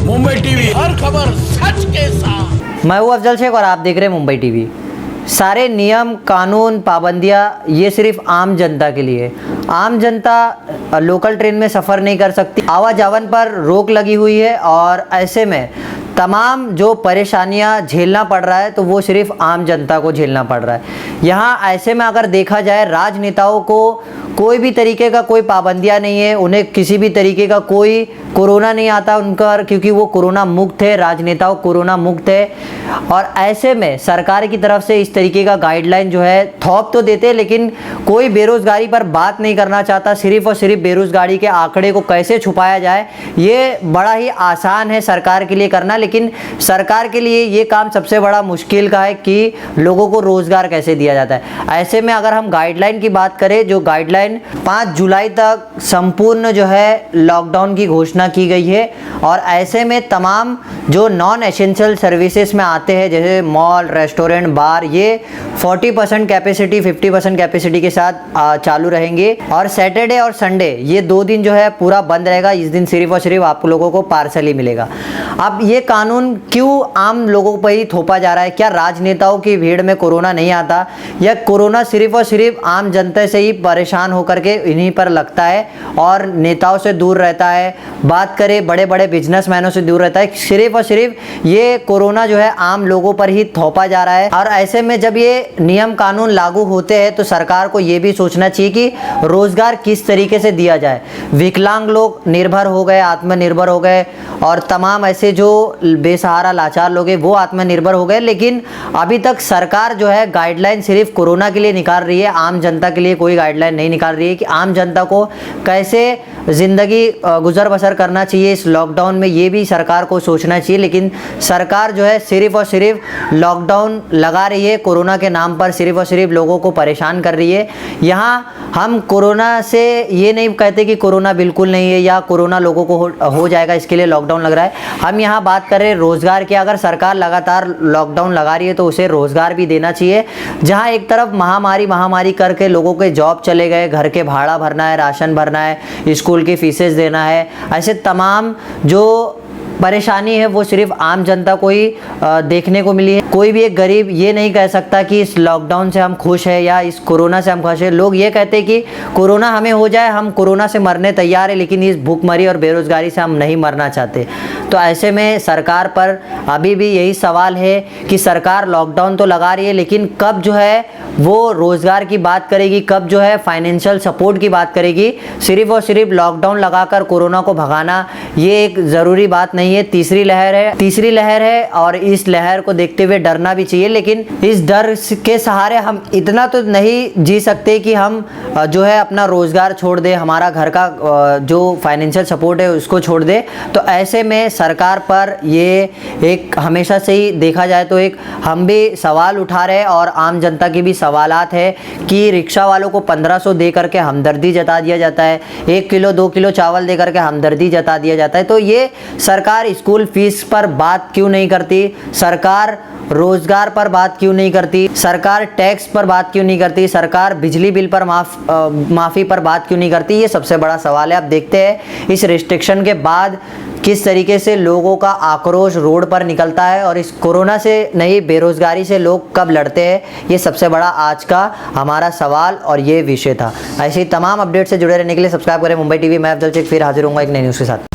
Mumbai TV, हर खबर सच के साथ। मैं हूँ अफजल शेख और आप देख रहे हैं मुंबई टीवी। सारे नियम कानून पाबंदियाँ ये सिर्फ आम जनता के लिए। आम जनता लोकल ट्रेन में सफ़र नहीं कर सकती, आवाजावन पर रोक लगी हुई है और ऐसे में तमाम जो परेशानियां झेलना पड़ रहा है तो वो सिर्फ आम जनता को झेलना पड़ रहा है। यहाँ ऐसे में अगर देखा जाए राजनेताओं को कोई भी तरीके का कोई पाबंदियां नहीं है, उन्हें किसी भी तरीके का कोई कोरोना नहीं आता उनका, क्योंकि वो कोरोना मुक्त है, राजनेताओं कोरोना मुक्त है। और ऐसे में सरकार की तरफ से इस तरीके का गाइडलाइन जो है थोप तो देते हैं, लेकिन कोई बेरोजगारी पर बात नहीं करना चाहता। सिर्फ और सिर्फ बेरोजगारी के आंकड़े को कैसे छुपाया जाए ये बड़ा ही आसान है सरकार के लिए करना, लेकिन सरकार के लिए ये काम सबसे बड़ा मुश्किल का है कि लोगों को रोजगार कैसे दिया जाता है। ऐसे में अगर हम गाइडलाइन की बात करें, जो गाइडलाइन 5 जुलाई तक संपूर्ण जो है लॉकडाउन की घोषणा की गई है और ऐसे में तमाम जो नॉन एसेंशियल सर्विसेज में आते हैं जैसे मॉल, रेस्टोरेंट, बार, ये 40% कैपेसिटी 50% कैपेसिटी के साथ चालू रहेंगे और सैटरडे और संडे ये 2 दिन जो है पूरा बंद रहेगा। इस दिन सिर्फ और सिर्फ आप लोगों को पार्सल ही मिलेगा। अब ये कानून क्यों आम लोगों पर ही थोपा जा रहा है? क्या राजनेताओं की भीड़ में कोरोना नहीं आता या कोरोना सिर्फ और सिर्फ आम जनता से ही परेशान होकर के इन्हीं पर लगता है और नेताओं से दूर रहता है? बात करें बड़े बड़े बिजनेसमैनों से दूर रहता है। सिर्फ और सिर्फ ये कोरोना जो है आम लोगों पर ही थोपा जा रहा है। और ऐसे में जब ये नियम कानून लागू होते हैं तो सरकार को ये भी सोचना चाहिए कि रोजगार किस तरीके से दिया जाए। विकलांग लोग निर्भर हो गए, आत्मनिर्भर हो गए और तमाम ऐसे जो बेसहारा लाचार लोग हैं वो आत्मनिर्भर हो गए, लेकिन अभी तक सरकार जो है गाइडलाइन सिर्फ कोरोना के लिए निकाल रही है, आम जनता के लिए कोई गाइडलाइन नहीं निकाल रही है कि आम जनता को कैसे ज़िंदगी गुजर बसर करना चाहिए इस लॉकडाउन में, ये भी सरकार को सोचना चाहिए। लेकिन सरकार जो है सिर्फ और सिर्फ लॉकडाउन लगा रही है, कोरोना के नाम पर सिर्फ और सिर्फ लोगों को परेशान कर रही है। यहाँ हम कोरोना से ये नहीं कहते कि कोरोना बिल्कुल नहीं है या कोरोना लोगों को हो जाएगा इसके लिए लॉकडाउन लग रहा है। हम यहाँ बात कर रहे हैं रोज़गार की। अगर सरकार लगातार लॉकडाउन लगा रही है तो उसे रोज़गार भी देना चाहिए। जहाँ एक तरफ महामारी करके लोगों के जॉब चले गए, घर के भाड़ा भरना है, राशन भरना है, स्कूल की फीसेस देना है, ऐसे तमाम जो परेशानी है वो सिर्फ आम जनता को ही देखने को मिली है। कोई भी एक गरीब ये नहीं कह सकता कि इस लॉकडाउन से हम खुश हैं या इस कोरोना से हम खुश हैं। लोग ये कहते हैं कि कोरोना हमें हो जाए, हम कोरोना से मरने तैयार है, लेकिन इस भूखमरी और बेरोजगारी से हम नहीं मरना चाहते। तो ऐसे में सरकार पर अभी भी यही सवाल है कि सरकार लॉकडाउन तो लगा रही है, लेकिन कब जो है वो रोज़गार की बात करेगी, कब जो है फाइनेंशियल सपोर्ट की बात करेगी? सिर्फ और सिर्फ लॉकडाउन लगाकर कोरोना को भगाना ये एक ज़रूरी बात नहीं है। तीसरी लहर है और इस लहर को देखते हुए डरना भी चाहिए, लेकिन इस डर के सहारे हम इतना तो नहीं जी सकते कि हम जो है अपना रोज़गार छोड़ दे, हमारा घर का जो फाइनेंशियल सपोर्ट है उसको छोड़ दे। तो ऐसे में सरकार पर ये एक हमेशा से ही देखा जाए तो एक हम भी सवाल उठा रहे हैं और आम जनता की भी सवालात है कि रिक्शा वालों को 1500 दे करके हमदर्दी जता दिया जाता है, 1 किलो 2 किलो चावल दे करके हमदर्दी जता दिया जाता है। तो ये सरकार स्कूल फीस पर बात क्यों नहीं करती? सरकार रोजगार पर बात क्यों नहीं करती? सरकार टैक्स पर बात क्यों नहीं करती? सरकार बिजली बिल पर माफ़ी पर बात क्यों नहीं करती? ये सबसे बड़ा सवाल है। अब देखते हैं इस रिस्ट्रिक्शन के बाद किस तरीके से लोगों का आक्रोश रोड पर निकलता है और इस कोरोना से नहीं बेरोजगारी से लोग कब लड़ते हैं। ये सबसे बड़ा आज का हमारा सवाल और ये विषय था। ऐसे ही तमाम अपडेट से जुड़े रहने के लिए सब्सक्राइब करें मुंबई टीवी। मैं अफजल शेख फिर हाजिर होऊंगा एक नई न्यूज़ के साथ।